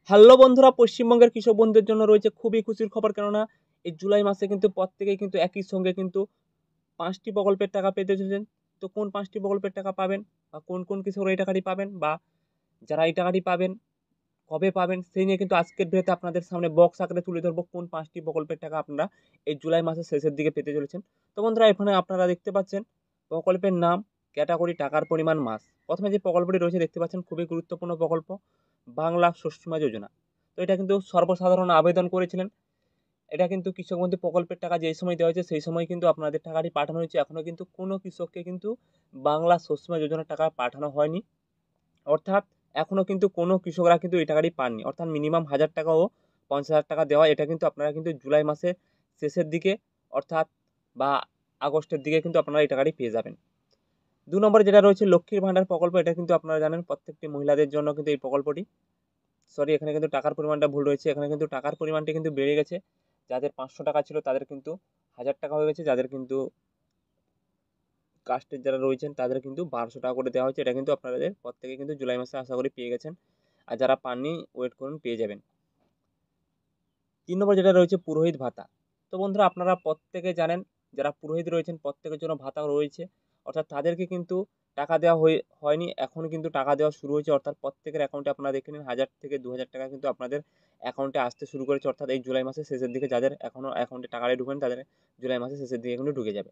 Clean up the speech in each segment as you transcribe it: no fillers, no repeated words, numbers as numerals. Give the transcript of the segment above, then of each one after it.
Hello বন্ধুরা, পশ্চিমবঙ্গের কৃষক বন্ধুদের জন্য রয়েছে খুবই খুশির খবর। কেননা এই জুলাই মাসে কিন্তু প্রত্যেকেই কিন্তু একই সঙ্গে কিন্তু 5টি প্রকল্পের টাকা পেতে চলেছেন। তো কোন 5টি প্রকল্পের টাকা পাবেন বা কোন কোন কৃষকরা এই টাকাটি পাবেন বা যারা এই টাকাটি পাবেন কবে পাবেন সেই নিয়ে কিন্তু আজকের ভিডিওতে আপনাদের সামনে বক্স আকারে তুলে ধরবো কোন 5টি প্রকল্পের টাকা আপনারা এই জুলাই মাসের শেষের দিকে পেতে চলেছেন। তো বন্ধুরা, এখানে আপনারা দেখতে পাচ্ছেন প্রকল্পের নাম, ক্যাটাগরি, টাকার পরিমাণ, মাস। প্রথমে যে প্রকল্পটি রয়েছে দেখতে পাচ্ছেন খুবই গুরুত্বপূর্ণ প্রকল্প, বাংলা শস্য বীমা যোজনা। তো এটা কিন্তু সর্বসাধারণ আবেদন করেছিলেন। এটা কিন্তু কৃষক বন্ধু প্রকল্পের টাকা যেই সময় দেওয়া হয়েছে সেই সময় কিন্তু আপনাদের টাকাটি পাঠানো হয়েছে। এখনো কিন্তু কোনো কৃষককে কিন্তু বাংলা শস্য বীমা যোজনার টাকা পাঠানো হয়নি। অর্থাৎ এখনো কিন্তু কোনো কৃষকরা কিন্তু এই টাকাটি পাননি। অর্থাৎ মিনিমাম 1000 টাকা ও 50,000 টাকা দেওয়া, এটা কিন্তু আপনারা কিন্তু জুলাই মাসের শেষের দিকে অর্থাৎ বা আগস্টের দিকে কিন্তু আপনারা এই টাকাটি পেয়ে যাবেন। 2 নম্বরে যেটা রয়েছে লক্ষ্মীর ভাণ্ডার প্রকল্প। এটা কিন্তু আপনারা জানেন প্রত্যেকটি মহিলাদের জন্য কিন্তু এই প্রকল্পটি, সরি এখানে কিন্তু টাকার পরিমাণটা ভুল রয়েছে। এখানে কিন্তু টাকার পরিমাণটি কিন্তু বেড়ে গেছে। যাদের 500 টাকা ছিল তাদের কিন্তু 1000 টাকা হয়ে গেছে। যাদের কিন্তু কাস্টের যারা রয়েছেন তাদের কিন্তু 1200 টাকা করে দেওয়া হয়েছে। এটা কিন্তু আপনাদের প্রত্যেকে কিন্তু জুলাই মাসে আশা করি পেয়ে গেছেন। আর যারা পাননি ওয়েট করুন, পেয়ে যাবেন। 3 নম্বর যেটা রয়েছে পুরোহিত ভাতা। তো বন্ধুরা, আপনারা প্রত্যেকে জানেন যারা পুরোহিত রয়েছেন প্রত্যেকের জন্য ভাতা রয়েছে। অর্থাৎ তাদেরকে কিন্তু টাকা দেওয়া হয়নি, এখন কিন্তু টাকা দেওয়া শুরু হয়েছে। অর্থাৎ প্রত্যেকের অ্যাকাউন্টে আপনারা দেখে নিন 1000 থেকে 2000 টাকা কিন্তু আপনাদের অ্যাকাউন্টে আসতে শুরু করেছে। অর্থাৎ এই জুলাই মাসের শেষের দিকে যাদের এখনও অ্যাকাউন্টে টাকাটা ঢুকেন তাদের জুলাই মাসের শেষের দিকে কিন্তু ঢুকে যাবে।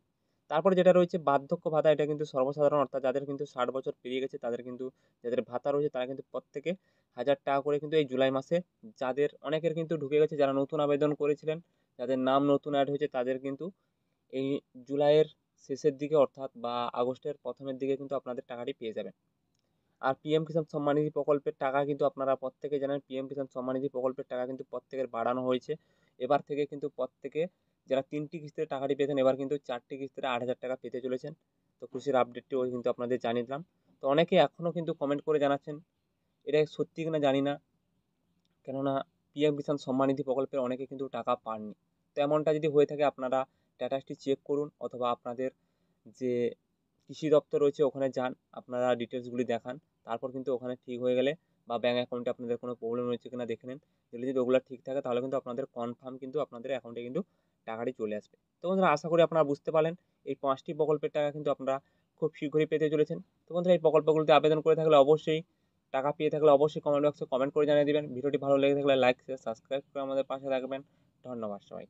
তারপরে যেটা রয়েছে বার্ধক্য ভাতা। এটা কিন্তু সর্বসাধারণ, অর্থাৎ যাদের কিন্তু 60 বছর পেরিয়ে গেছে তাদের কিন্তু যাদের ভাতা রয়েছে তারা কিন্তু প্রত্যেকে 1000 টাকা করে কিন্তু এই জুলাই মাসে, যাদের অনেকের কিন্তু ঢুকে গেছে, যারা নতুন আবেদন করেছিলেন, যাদের নাম নতুন অ্যাড হয়েছে তাদের কিন্তু এই জুলাইয়ের শেষের দিকে অর্থাৎ বা আগস্টের প্রথমের দিকে কিন্তু আপনাদের টাকাটি পেয়ে যাবেন। আর পিএম কিষাণ সম্মান নিধি প্রকল্পের টাকা কিন্তু আপনারা প্রত্যেকে জানেন পিএম কিষাণ সম্মান নিধি প্রকল্পের টাকা কিন্তু প্রত্যেকের বাড়ানো হয়েছে। এবার থেকে কিন্তু প্রত্যেকে যারা 3টি কিস্তিতে টাকাটি পেতেন এবার কিন্তু 4টি কিস্তিতে 8,000 টাকা পেতে চলেছেন। তো খুশির আপডেটটিও কিন্তু আপনাদের জানিয়ে দিলাম। তো অনেকে এখনও কিন্তু কমেন্ট করে জানাচ্ছেন এটা সত্যি কিনা জানি না, কেননা পিএম কিষাণ সম্মান নিধি প্রকল্পের অনেকে কিন্তু টাকা পাননি। তো এমনটা যদি হয়ে থাকে আপনারা স্ট্যাটাসটি চেক করুন অথবা আপনাদের যে কৃষি দপ্তর রয়েছে ওখানে যান, আপনারা ডিটেলসগুলি দেখান। তারপর কিন্তু ওখানে ঠিক হয়ে গেলে বা ব্যাঙ্ক অ্যাকাউন্টে আপনাদের কোনো প্রবলেম রয়েছে কিনা দেখে নিন। যদি ওগুলো ঠিক থাকে তাহলে কিন্তু আপনাদের কনফার্ম কিন্তু আপনাদের অ্যাকাউন্টে কিন্তু টাকাটি চলে আসবে। তো বন্ধুরা, আশা করি আপনারা বুঝতে পারলেন এই 5টি প্রকল্পের টাকা কিন্তু আপনারা খুব শীঘ্রই পেতে চলেছেন। তো বন্ধুরা, এই প্রকল্পগুলোতে আবেদন করে থাকলে অবশ্যই, টাকা পেয়ে থাকলে অবশ্যই কমেন্ট বক্সে কমেন্ট করে জানিয়ে দিবেন। ভিডিওটি ভালো লেগে থাকলে লাইক, শেয়ার, সাবস্ক্রাইব করে আমাদের পাশে থাকবেন। ধন্যবাদ সবাই।